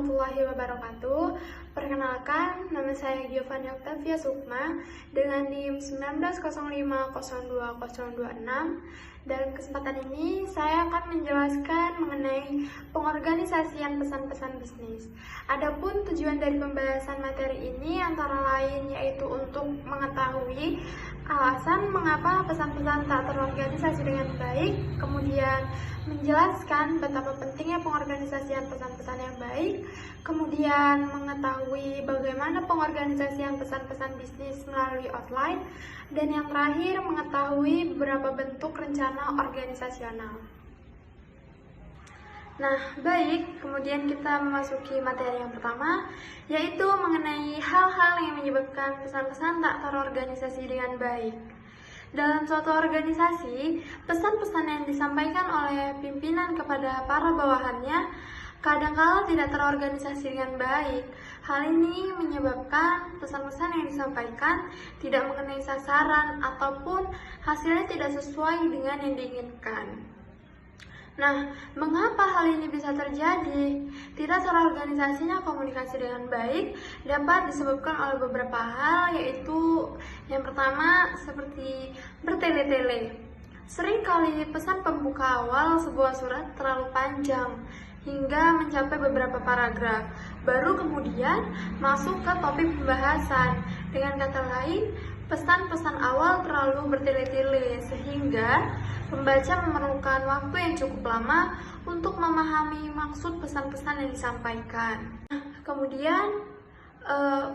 warahmatullahi wabarakatuh. Perkenalkan, nama saya Giovanni Octavia Sukma dengan NIM 1905020026. Dalam kesempatan ini, saya akan menjelaskan mengenai pengorganisasian pesan-pesan bisnis. Adapun tujuan dari pembahasan materi ini antara lain yaitu untuk mengetahui alasan mengapa pesan-pesan tak terorganisasi dengan baik, kemudian menjelaskan betapa pentingnya pengorganisasian pesan-pesan yang baik, kemudian mengetahui bagaimana pengorganisasian pesan-pesan bisnis melalui outline, dan yang terakhir mengetahui beberapa bentuk rencana organisasional. Nah, baik, kemudian kita memasuki materi yang pertama, yaitu mengenai hal-hal yang menyebabkan pesan-pesan tak terorganisasi dengan baik. Dalam suatu organisasi, pesan-pesan yang disampaikan oleh pimpinan kepada para bawahannya kadangkala tidak terorganisasi dengan baik. Hal ini menyebabkan pesan-pesan yang disampaikan tidak mengenai sasaran ataupun hasilnya tidak sesuai dengan yang diinginkan. Nah, mengapa hal ini bisa terjadi? Tidak terorganisasinya komunikasi dengan baik dapat disebabkan oleh beberapa hal, yaitu yang pertama seperti bertele-tele. Seringkali pesan pembuka awal sebuah surat terlalu panjang hingga mencapai beberapa paragraf, baru kemudian masuk ke topik pembahasan. Dengan kata lain, pesan-pesan awal terlalu bertele-tele sehingga pembaca memerlukan waktu yang cukup lama untuk memahami maksud pesan-pesan yang disampaikan. Kemudian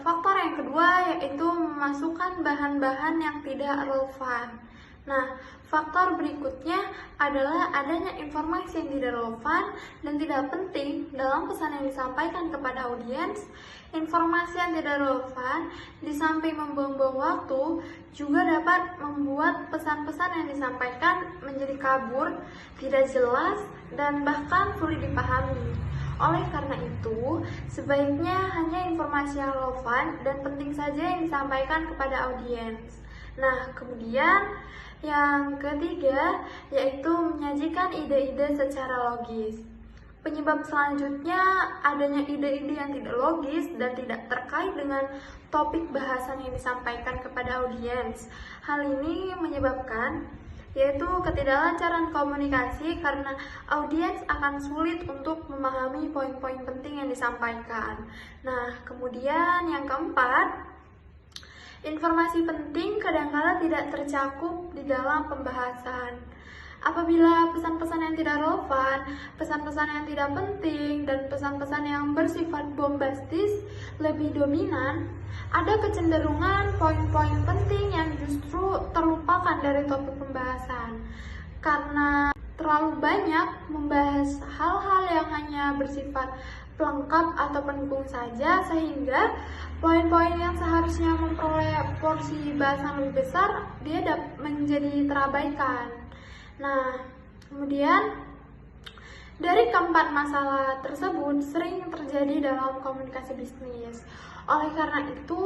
faktor yang kedua yaitu memasukkan bahan-bahan yang tidak relevan. Nah, faktor berikutnya adalah adanya informasi yang tidak relevan dan tidak penting dalam pesan yang disampaikan kepada audiens. Informasi yang tidak relevan, di samping membuang-buang waktu, juga dapat membuat pesan-pesan yang disampaikan menjadi kabur, tidak jelas, dan bahkan sulit dipahami. Oleh karena itu, sebaiknya hanya informasi yang relevan dan penting saja yang disampaikan kepada audiens. Nah, kemudian yang ketiga yaitu menyajikan ide-ide secara logis. Penyebab selanjutnya adanya ide-ide yang tidak logis dan tidak terkait dengan topik bahasan yang disampaikan kepada audiens. Hal ini menyebabkan yaitu ketidaklancaran komunikasi karena audiens akan sulit untuk memahami poin-poin penting yang disampaikan. Nah, kemudian yang keempat, informasi penting kadangkala tidak tercakup di dalam pembahasan. Apabila pesan-pesan yang tidak relevan, pesan-pesan yang tidak penting, dan pesan-pesan yang bersifat bombastis lebih dominan, ada kecenderungan poin-poin penting yang justru terlupakan dari topik pembahasan. Karena terlalu banyak membahas hal-hal yang hanya bersifat pelengkap atau pendukung saja, sehingga poin-poin yang seharusnya memperoleh porsi bahasan lebih besar dia menjadi terabaikan. Nah, kemudian dari keempat masalah tersebut sering terjadi dalam komunikasi bisnis. Oleh karena itu,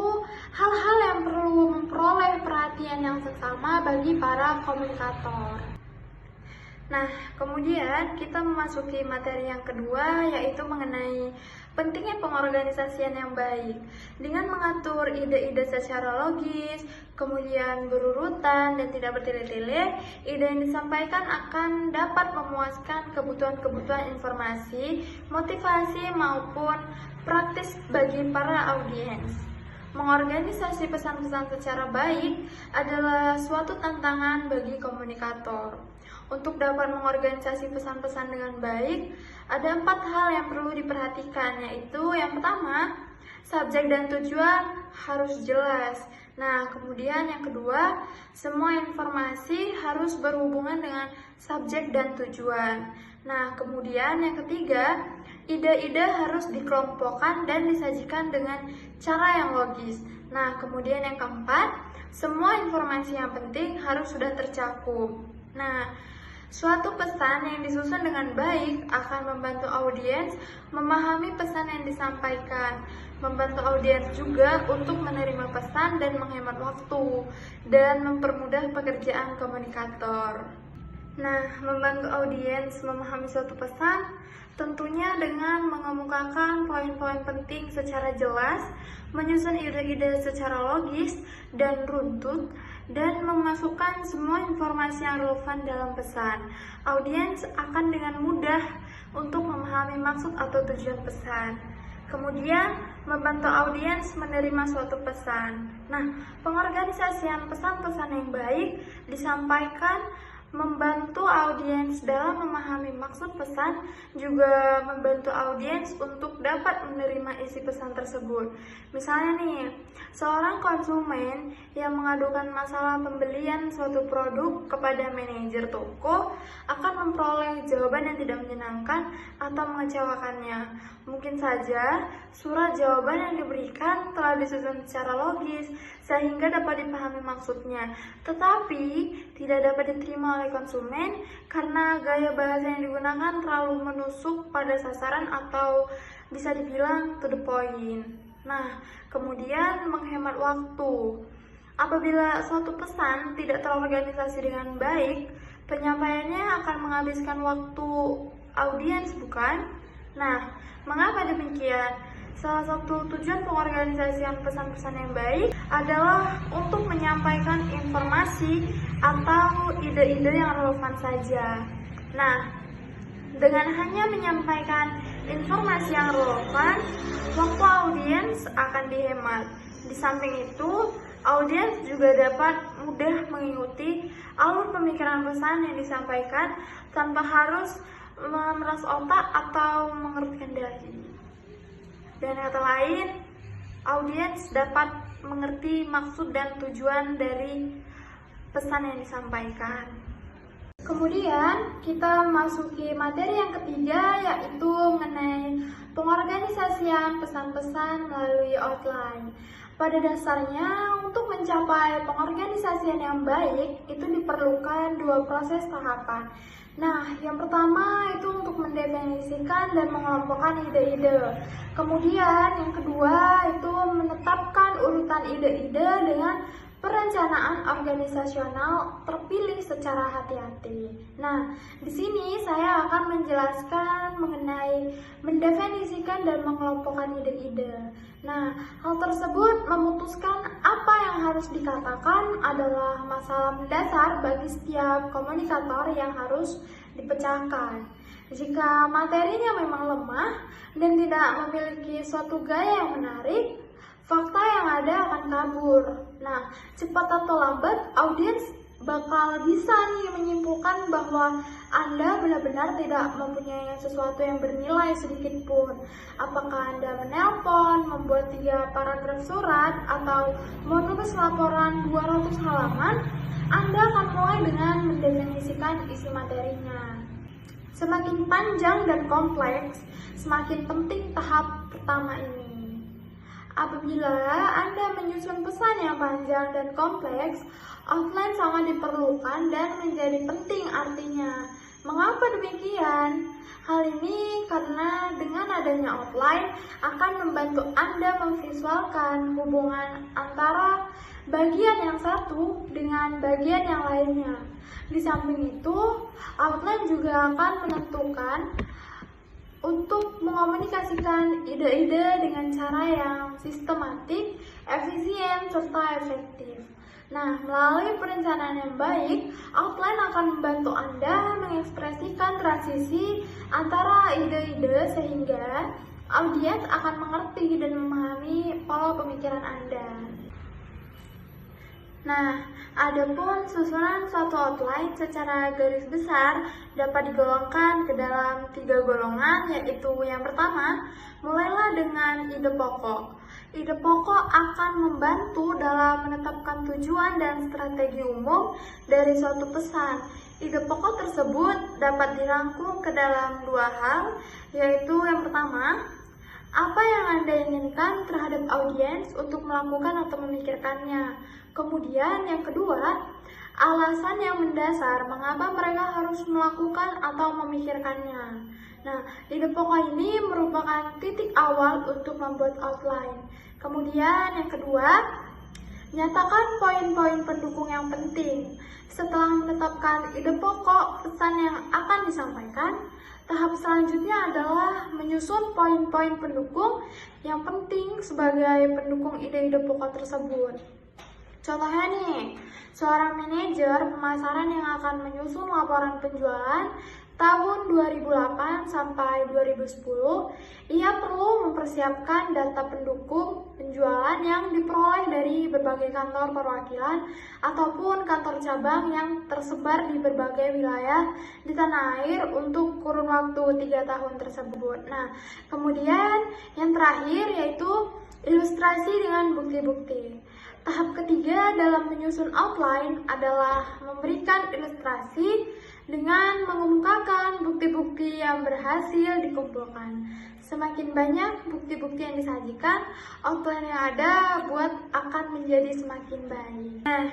hal-hal yang perlu memperoleh perhatian yang seksama bagi para komunikator. Nah, kemudian kita memasuki materi yang kedua, yaitu mengenai pentingnya pengorganisasian yang baik. Dengan mengatur ide-ide secara logis, kemudian berurutan dan tidak bertele-tele, ide yang disampaikan akan dapat memuaskan kebutuhan-kebutuhan informasi, motivasi maupun praktis bagi para audiens. Mengorganisasi pesan-pesan secara baik adalah suatu tantangan bagi komunikator. Untuk dapat mengorganisasi pesan-pesan dengan baik, ada 4 hal yang perlu diperhatikan, yaitu yang pertama, subjek dan tujuan harus jelas. Nah, kemudian yang kedua, semua informasi harus berhubungan dengan subjek dan tujuan. Nah, kemudian yang ketiga, ide-ide harus dikelompokkan dan disajikan dengan cara yang logis. Nah, kemudian yang keempat, semua informasi yang penting harus sudah tercakup. Nah, suatu pesan yang disusun dengan baik akan membantu audiens memahami pesan yang disampaikan, membantu audiens juga untuk menerima pesan dan menghemat waktu, dan mempermudah pekerjaan komunikator. Nah, membantu audiens memahami suatu pesan tentunya dengan mengemukakan poin-poin penting secara jelas, menyusun ide-ide secara logis dan runtut, dan memasukkan semua informasi yang relevan dalam pesan. Audiens akan dengan mudah untuk memahami maksud atau tujuan pesan. Kemudian, membantu audiens menerima suatu pesan. Nah, pengorganisasian pesan-pesan yang baik disampaikan membantu audiens dalam memahami maksud pesan, juga membantu audiens untuk dapat menerima isi pesan tersebut. Misalnya nih, seorang konsumen yang mengadukan masalah pembelian suatu produk kepada manajer toko akan memperoleh jawaban yang tidak menyenangkan atau mengecewakannya. Mungkin saja surat jawaban yang diberikan telah disusun secara logis sehingga dapat dipahami maksudnya, tetapi tidak dapat diterima oleh konsumen karena gaya bahasa yang digunakan terlalu menusuk pada sasaran atau bisa dibilang to the point. Nah, kemudian menghemat waktu. Apabila suatu pesan tidak terorganisasi dengan baik, penyampaiannya akan menghabiskan waktu audiens, bukan? Nah, mengapa demikian? Salah satu tujuan pengorganisasian pesan-pesan yang baik adalah untuk menyampaikan informasi atau ide-ide yang relevan saja. Nah, dengan hanya menyampaikan informasi yang relevan, waktu audiens akan dihemat. Di samping itu, audiens juga dapat mudah mengikuti alur pemikiran pesan yang disampaikan tanpa harus memeras otak atau mengerutkan dahi. Dan kata lain, audiens dapat mengerti maksud dan tujuan dari pesan yang disampaikan. Kemudian kita masuki materi yang ketiga, yaitu mengenai pengorganisasian pesan-pesan melalui outline. Pada dasarnya, untuk mencapai pengorganisasian yang baik, itu diperlukan dua proses tahapan. Nah, yang pertama itu untuk mendefinisikan dan mengelompokkan ide-ide. Kemudian yang kedua itu menetapkan urutan ide-ide dengan perencanaan organisasional terpilih secara hati-hati. Nah, di sini saya akan menjelaskan mengenai mendefinisikan dan mengelompokkan ide-ide. Nah, hal tersebut memutuskan apa yang harus dikatakan adalah masalah mendasar bagi setiap komunikator yang harus dipecahkan. Jika materinya memang lemah dan tidak memiliki suatu gaya yang menarik, fakta yang ada akan kabur. Nah, cepat atau lambat, audiens bakal bisa nih menyimpulkan bahwa Anda benar-benar tidak mempunyai sesuatu yang bernilai sedikit pun. Apakah Anda menelpon, membuat 3 paragraf surat, atau menulis laporan 200 halaman, Anda akan mulai dengan mendefinisikan isi materinya. Semakin panjang dan kompleks, semakin penting tahap pertama ini. Apabila Anda menyusun pesan yang panjang dan kompleks, outline sangat diperlukan dan menjadi penting artinya. Mengapa demikian? Hal ini karena dengan adanya outline akan membantu Anda memvisualkan hubungan antara bagian yang satu dengan bagian yang lainnya. Di samping itu, outline juga akan menentukan untuk mengomunikasikan ide-ide dengan cara yang sistematik, efisien, serta efektif. Nah, melalui perencanaan yang baik, outline akan membantu Anda mengekspresikan transisi antara ide-ide sehingga audiens akan mengerti dan memahami pola pemikiran Anda. Nah, adapun susunan suatu outline secara garis besar dapat digolongkan ke dalam 3 golongan, yaitu yang pertama, mulailah dengan ide pokok. Ide pokok akan membantu dalam menetapkan tujuan dan strategi umum dari suatu pesan. Ide pokok tersebut dapat dirangkum ke dalam 2 hal, yaitu yang pertama, apa yang Anda inginkan terhadap audiens untuk melakukan atau memikirkannya. Kemudian yang kedua, alasan yang mendasar mengapa mereka harus melakukan atau memikirkannya. Nah, ide pokok ini merupakan titik awal untuk membuat outline. Kemudian yang kedua, Nyatakan poin-poin pendukung yang penting. Setelah menetapkan ide pokok pesan yang akan disampaikan, tahap selanjutnya adalah menyusun poin-poin pendukung yang penting sebagai pendukung ide-ide pokok tersebut. Contohnya nih, seorang manajer pemasaran yang akan menyusun laporan penjualan tahun 2008 sampai 2010, ia perlu mempersiapkan data pendukung penjualan yang diperoleh dari berbagai kantor perwakilan ataupun kantor cabang yang tersebar di berbagai wilayah di tanah air untuk kurun waktu 3 tahun tersebut. Nah, kemudian yang terakhir yaitu ilustrasi dengan bukti-bukti. Tahap ketiga dalam menyusun outline adalah memberikan ilustrasi dengan mengemukakan bukti-bukti yang berhasil dikumpulkan. Semakin banyak bukti-bukti yang disajikan, outline yang ada akan menjadi semakin baik. Nah,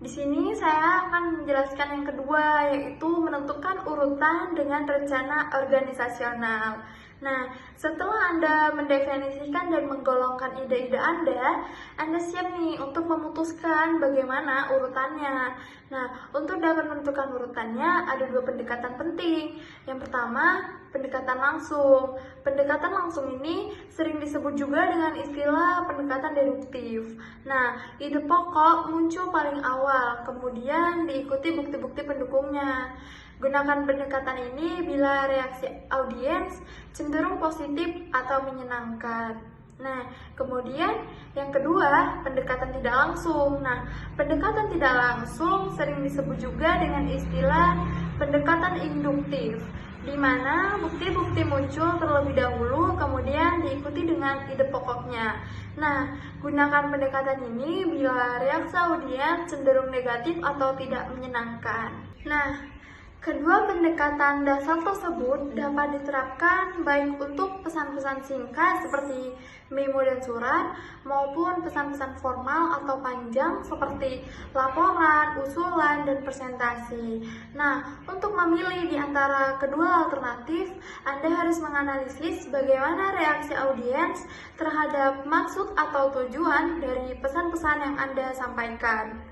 di sini saya akan menjelaskan yang kedua, yaitu menentukan urutan dengan rencana organisasional. Nah, setelah Anda mendefinisikan dan menggolongkan ide-ide Anda siap nih untuk memutuskan bagaimana urutannya. Nah, untuk dapat menentukan urutannya, ada 2 pendekatan penting. Yang pertama, pendekatan langsung. Pendekatan langsung ini sering disebut juga dengan istilah pendekatan deduktif. Nah, ide pokok muncul paling awal, kemudian diikuti bukti-bukti pendukungnya. Gunakan pendekatan ini bila reaksi audiens cenderung positif atau menyenangkan. Nah, kemudian yang kedua, pendekatan tidak langsung. Nah, pendekatan tidak langsung sering disebut juga dengan istilah pendekatan induktif, di mana bukti-bukti muncul terlebih dahulu, kemudian diikuti dengan ide pokoknya. Nah, gunakan pendekatan ini bila reaksi audiens cenderung negatif atau tidak menyenangkan. Nah, kedua pendekatan dasar tersebut dapat diterapkan baik untuk pesan-pesan singkat seperti memo dan surat maupun pesan-pesan formal atau panjang seperti laporan, usulan, dan presentasi. Nah, untuk memilih di antara kedua alternatif, Anda harus menganalisis bagaimana reaksi audiens terhadap maksud atau tujuan dari pesan-pesan yang Anda sampaikan.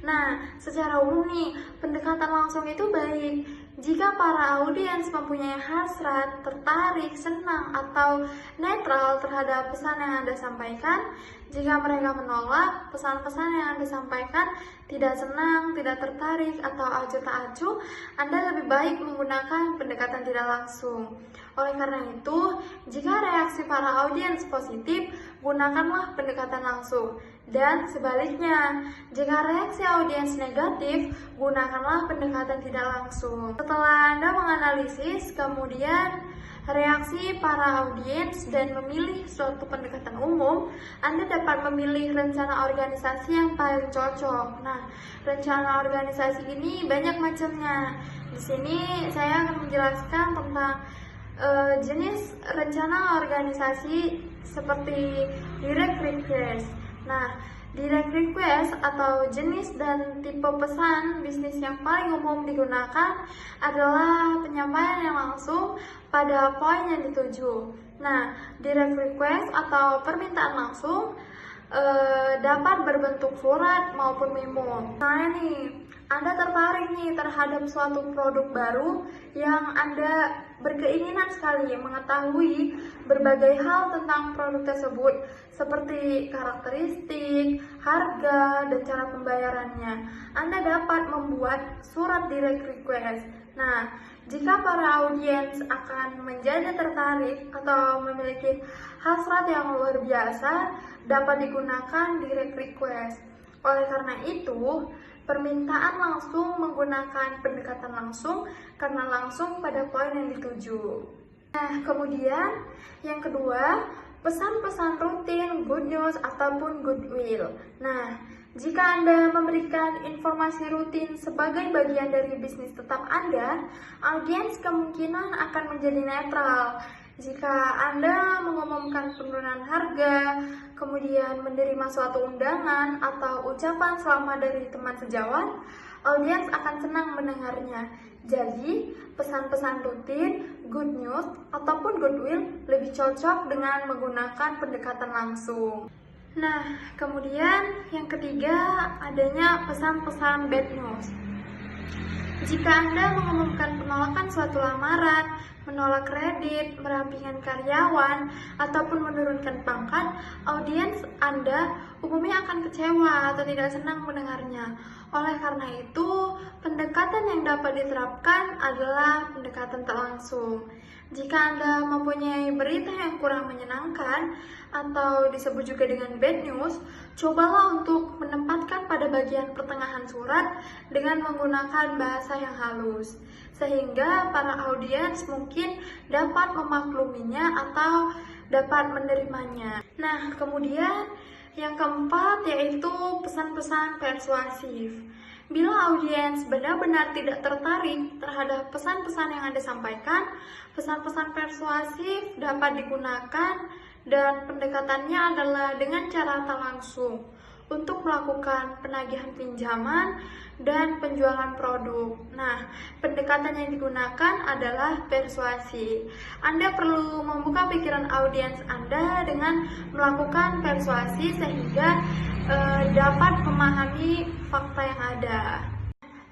Nah, secara umum nih, pendekatan langsung itu baik jika para audiens mempunyai hasrat, tertarik, senang, atau netral terhadap pesan yang Anda sampaikan. Jika mereka menolak pesan-pesan yang Anda sampaikan, tidak senang, tidak tertarik, atau acuh tak acuh, Anda lebih baik menggunakan pendekatan tidak langsung. Oleh karena itu, jika reaksi para audiens positif, gunakanlah pendekatan langsung. Dan sebaliknya, jika reaksi audiens negatif, gunakanlah pendekatan tidak langsung. Setelah Anda menganalisis, kemudian reaksi para audiens dan memilih suatu pendekatan umum, Anda dapat memilih rencana organisasi yang paling cocok. Nah, rencana organisasi ini banyak macamnya. Di sini saya akan menjelaskan tentang jenis rencana organisasi seperti direct request. Nah, direct request atau jenis dan tipe pesan bisnis yang paling umum digunakan adalah penyampaian yang langsung pada poin yang dituju. Nah, direct request atau permintaan langsung dapat berbentuk surat maupun memo. Misalnya nih, Anda tertarik nih terhadap suatu produk baru yang Anda berkeinginan sekali mengetahui berbagai hal tentang produk tersebut, seperti karakteristik, harga, dan cara pembayarannya. Anda dapat membuat surat direct request. Nah, jika para audiens akan menjadi tertarik atau memiliki hasrat yang luar biasa, dapat digunakan direct request. Oleh karena itu, permintaan langsung menggunakan pendekatan langsung karena langsung pada poin yang dituju. Nah, kemudian yang kedua, pesan-pesan rutin, good news, ataupun goodwill. Nah, jika Anda memberikan informasi rutin sebagai bagian dari bisnis tetap Anda, audiens kemungkinan akan menjadi netral. Jika Anda mengumumkan penurunan harga, kemudian menerima suatu undangan atau ucapan selamat dari teman sejawat, audiens akan senang mendengarnya. Jadi, pesan-pesan rutin, good news, ataupun goodwill lebih cocok dengan menggunakan pendekatan langsung. Nah, kemudian yang ketiga adanya pesan-pesan bad news. Jika Anda mengumumkan penolakan suatu lamaran, menolak kredit, merampingkan karyawan, ataupun menurunkan pangkat, audiens Anda umumnya akan kecewa atau tidak senang mendengarnya. Oleh karena itu, pendekatan yang dapat diterapkan adalah pendekatan tak langsung. Jika Anda mempunyai berita yang kurang menyenangkan atau disebut juga dengan bad news, cobalah untuk menempatkan pada bagian pertengahan surat dengan menggunakan bahasa yang halus, sehingga para audiens mungkin dapat memakluminya atau dapat menerimanya. Nah, kemudian yang keempat yaitu pesan-pesan persuasif. Bila audiens benar-benar tidak tertarik terhadap pesan-pesan yang Anda sampaikan, pesan-pesan persuasif dapat digunakan dan pendekatannya adalah dengan cara tak langsung untuk melakukan penagihan pinjaman dan penjualan produk. Nah, pendekatan yang digunakan adalah persuasi. Anda perlu membuka pikiran audiens Anda dengan melakukan persuasi sehingga dapat memahami fakta yang ada.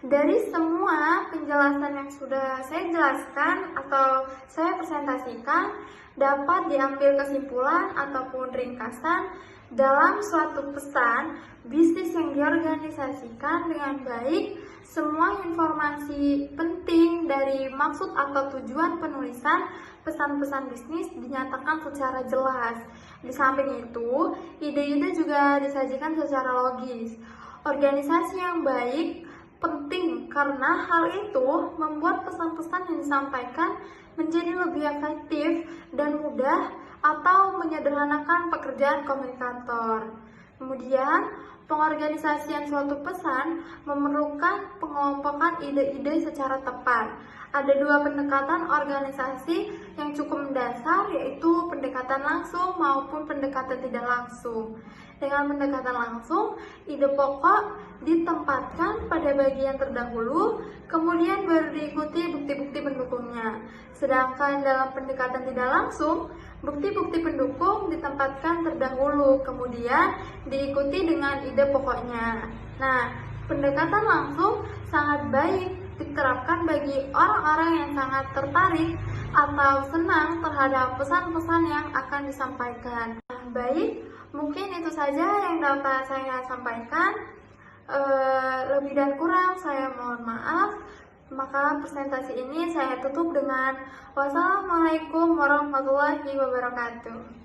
Dari semua penjelasan yang sudah saya jelaskan atau saya presentasikan, dapat diambil kesimpulan ataupun ringkasan dalam suatu pesan bisnis yang diorganisasikan dengan baik. Semua informasi penting dari maksud atau tujuan penulisan pesan-pesan bisnis dinyatakan secara jelas. Di samping itu, ide-ide juga disajikan secara logis. Organisasi yang baik penting karena hal itu membuat pesan-pesan yang disampaikan menjadi lebih efektif dan mudah atau menyederhanakan pekerjaan komunikator. Kemudian, pengorganisasian suatu pesan memerlukan pengelompokan ide-ide secara tepat. Ada dua pendekatan organisasi yang cukup mendasar, yaitu pendekatan langsung maupun pendekatan tidak langsung. Dengan pendekatan langsung, ide pokok ditempatkan pada bagian terdahulu, kemudian baru diikuti bukti-bukti pendukungnya. Sedangkan dalam pendekatan tidak langsung, bukti-bukti pendukung ditempatkan terdahulu, kemudian diikuti dengan ide pokoknya. Nah, pendekatan langsung sangat baik diterapkan bagi orang-orang yang sangat tertarik atau senang terhadap pesan-pesan yang akan disampaikan. Nah, baik, mungkin itu saja yang dapat saya sampaikan. Lebih dan kurang saya mohon maaf. Maka presentasi ini saya tutup dengan wassalamualaikum warahmatullahi wabarakatuh.